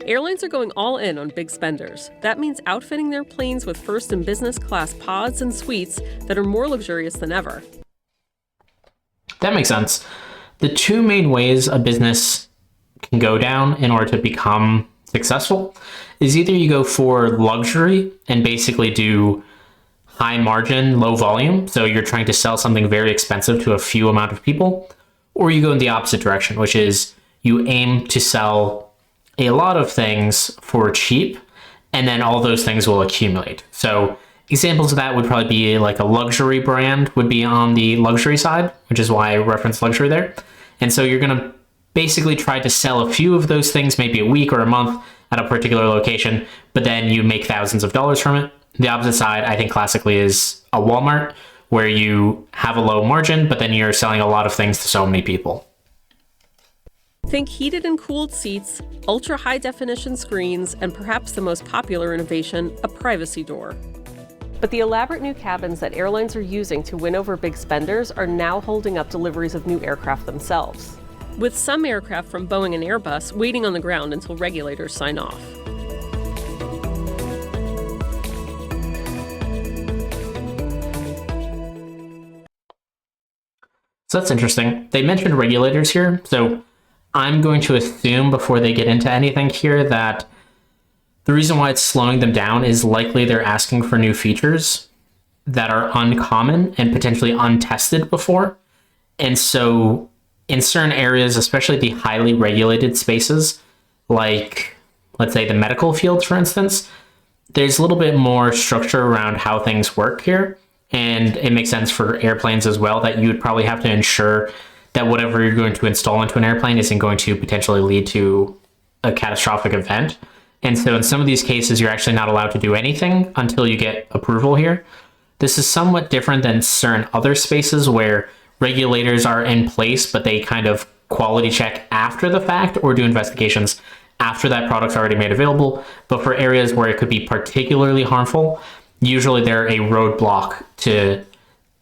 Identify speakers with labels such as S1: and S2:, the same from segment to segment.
S1: Airlines are going all in on big spenders. That means outfitting their planes with first and business class pods and suites that are more luxurious than ever.
S2: That makes sense. The two main ways a business can go down in order to become successful is either you go for luxury and basically do high margin, low volume. So you're trying to sell something very expensive to a few amount of people, or you go in the opposite direction, which is you aim to sell a lot of things for cheap, and then all those things will accumulate. So examples of that would probably be like a luxury brand would be on the luxury side, which is why I referenced luxury there. And so you're going to basically try to sell a few of those things, maybe a week or a month at a particular location, but then you make thousands of dollars from it. The opposite side, I think classically, is a Walmart, where you have a low margin, but then you're selling a lot of things to so many people.
S1: Think heated and cooled seats, ultra high definition screens, and perhaps the most popular innovation, a privacy door. But the elaborate new cabins that airlines are using to win over big spenders are now holding up deliveries of new aircraft themselves, with some aircraft from Boeing and Airbus waiting on the ground until regulators sign off.
S2: So that's interesting. They mentioned regulators here, so I'm going to assume before they get into anything here that the reason why it's slowing them down is likely they're asking for new features that are uncommon and potentially untested before. And so in certain areas, especially the highly regulated spaces, like let's say the medical fields, for instance, there's a little bit more structure around how things work here. And it makes sense for airplanes as well that you would probably have to ensure that whatever you're going to install into an airplane isn't going to potentially lead to a catastrophic event. And so in some of these cases, you're actually not allowed to do anything until you get approval here. This is somewhat different than certain other spaces where regulators are in place, but they kind of quality check after the fact or do investigations after that product's already made available. But for areas where it could be particularly harmful, usually they're a roadblock to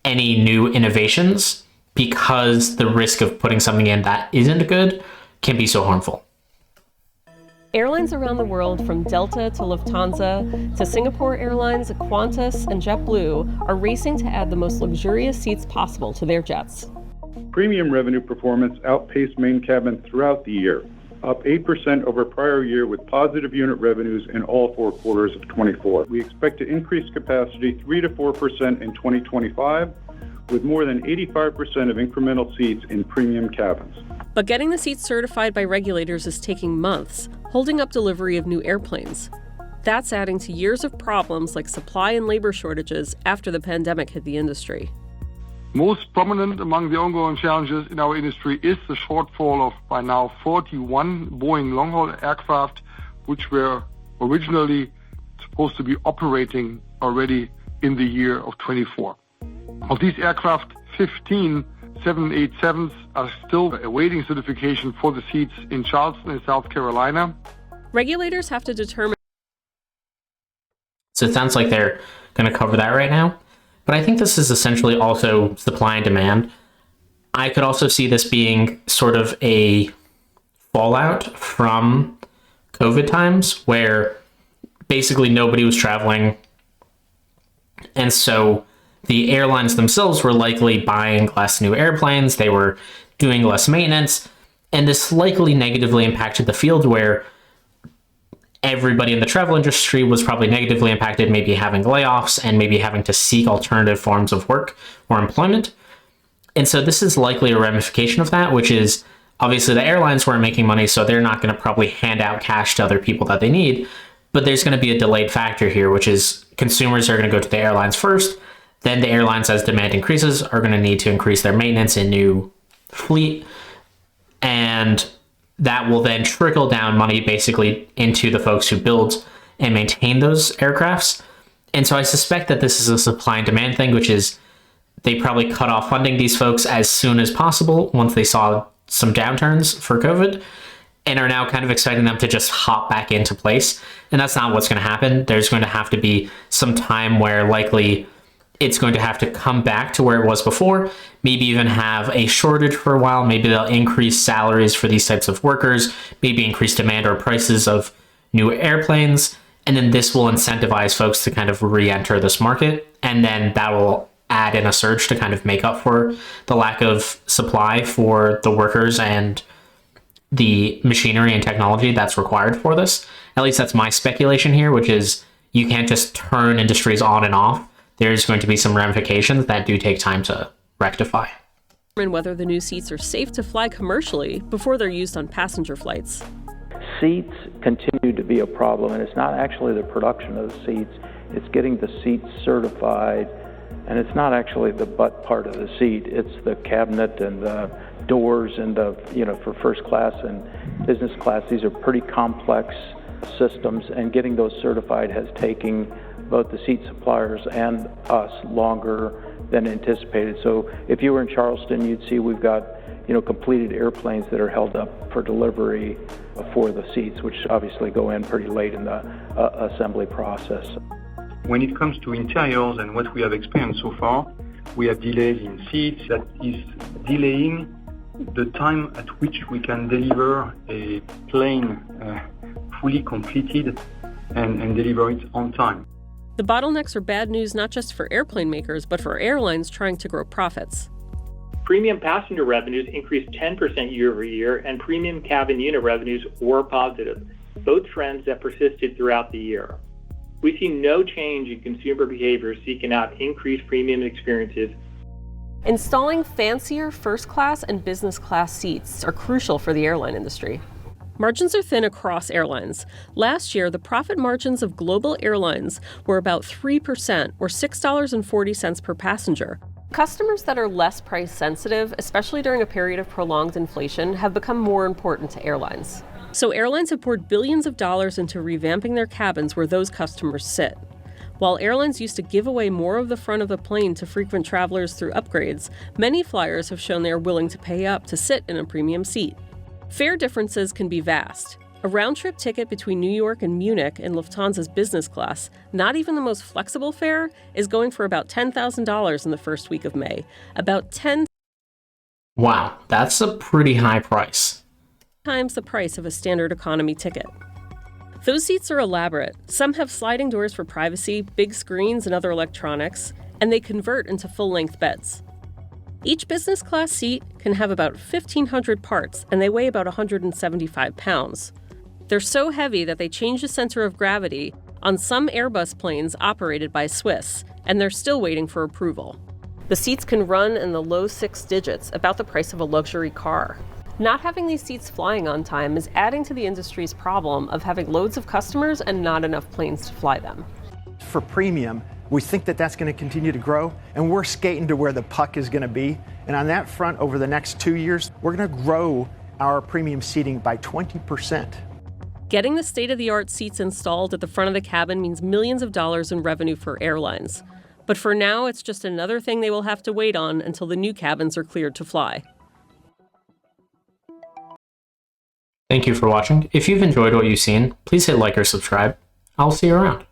S2: any new innovations, because the risk of putting something in that isn't good can be so harmful.
S1: Airlines around the world, from Delta to Lufthansa to Singapore Airlines, Qantas, and JetBlue, are racing to add the most luxurious seats possible to their jets.
S3: Premium revenue performance outpaced main cabin throughout the year, up 8% over prior year with positive unit revenues in all 4 quarters of 24. We expect to increase capacity 3 to 4% in 2025, with more than 85% of incremental seats in premium cabins.
S1: But getting the seats certified by regulators is taking months, holding up delivery of new airplanes. That's adding to years of problems like supply and labor shortages after the pandemic hit the industry.
S4: Most prominent among the ongoing challenges in our industry is the shortfall of, by now, 41 Boeing long-haul aircraft, which were originally supposed to be operating already in the year of 24. Of these aircraft, 15 787s are still awaiting certification for the seats in Charleston in South Carolina.
S1: Regulators have to determine.
S2: So it sounds like they're going to cover that right now. But I think this is essentially also supply and demand. I could also see this being sort of a fallout from COVID times where basically nobody was traveling. And so the airlines themselves were likely buying less new airplanes. They were doing less maintenance. And this likely negatively impacted the field where everybody in the travel industry was probably negatively impacted, maybe having layoffs and maybe having to seek alternative forms of work or employment. And so this is likely a ramification of that, which is obviously the airlines weren't making money, so they're not going to probably hand out cash to other people that they need. But there's going to be a delayed factor here, which is consumers are going to go to the airlines first. Then the airlines, as demand increases, are going to need to increase their maintenance and new fleet. And that will then trickle down money basically into the folks who build and maintain those aircrafts. And so I suspect that this is a supply and demand thing, which is they probably cut off funding these folks as soon as possible once they saw some downturns for COVID, and are now kind of expecting them to just hop back into place. And that's not what's going to happen. There's going to have to be some time where likely it's going to have to come back to where it was before, maybe even have a shortage for a while. Maybe they'll increase salaries for these types of workers, maybe increase demand or prices of new airplanes, and then this will incentivize folks to kind of re-enter this market, and then that will add in a surge to kind of make up for the lack of supply for the workers and the machinery and technology that's required for this. At least that's my speculation here, which is you can't just turn industries on and off. There's going to be some ramifications that do take time to rectify.
S1: And whether the new seats are safe to fly commercially before they're used on passenger flights.
S5: Seats continue to be a problem, and it's not actually the production of the seats, it's getting the seats certified, and it's not actually the butt part of the seat, it's the cabinet and the doors and the, for first class and business class, these are pretty complex systems, and getting those certified has taken both the seat suppliers and us longer than anticipated. So if you were in Charleston, you'd see we've got completed airplanes that are held up for delivery for the seats, which obviously go in pretty late in the assembly process.
S6: When it comes to interiors and what we have experienced so far, we have delays in seats that is delaying the time at which we can deliver a plane fully completed and deliver it on time.
S1: The bottlenecks are bad news not just for airplane makers, but for airlines trying to grow profits.
S7: Premium passenger revenues increased 10% year over year, and premium cabin unit revenues were positive, both trends that persisted throughout the year. We see no change in consumer behavior seeking out increased premium experiences.
S1: Installing fancier first class and business class seats are crucial for the airline industry. Margins are thin across airlines. Last year, the profit margins of global airlines were about 3%, or $6.40 per passenger. Customers that are less price sensitive, especially during a period of prolonged inflation, have become more important to airlines. So airlines have poured billions of dollars into revamping their cabins where those customers sit. While airlines used to give away more of the front of the plane to frequent travelers through upgrades, many flyers have shown they are willing to pay up to sit in a premium seat. Fare differences can be vast. A round-trip ticket between New York and Munich in Lufthansa's business class, not even the most flexible fare, is going for about $10,000 in the first week of May. About 10
S2: Wow, that's a pretty high price.
S1: times the price of a standard economy ticket. Those seats are elaborate. Some have sliding doors for privacy, big screens, and other electronics, and they convert into full-length beds. Each business class seat can have about 1,500 parts, and they weigh about 175 pounds. They're so heavy that they change the center of gravity on some Airbus planes operated by Swiss, and they're still waiting for approval. The seats can run in the low 6 digits, about the price of a luxury car. Not having these seats flying on time is adding to the industry's problem of having loads of customers and not enough planes to fly them.
S8: For premium, we think that that's going to continue to grow, and we're skating to where the puck is going to be. And on that front, over the next 2 years, we're going to grow our premium seating by 20%.
S1: Getting the state-of-the-art seats installed at the front of the cabin means millions of dollars in revenue for airlines. But for now, it's just another thing they will have to wait on until the new cabins are cleared to fly.
S2: Thank you for watching. If you've enjoyed what you've seen, please hit like or subscribe. I'll see you around.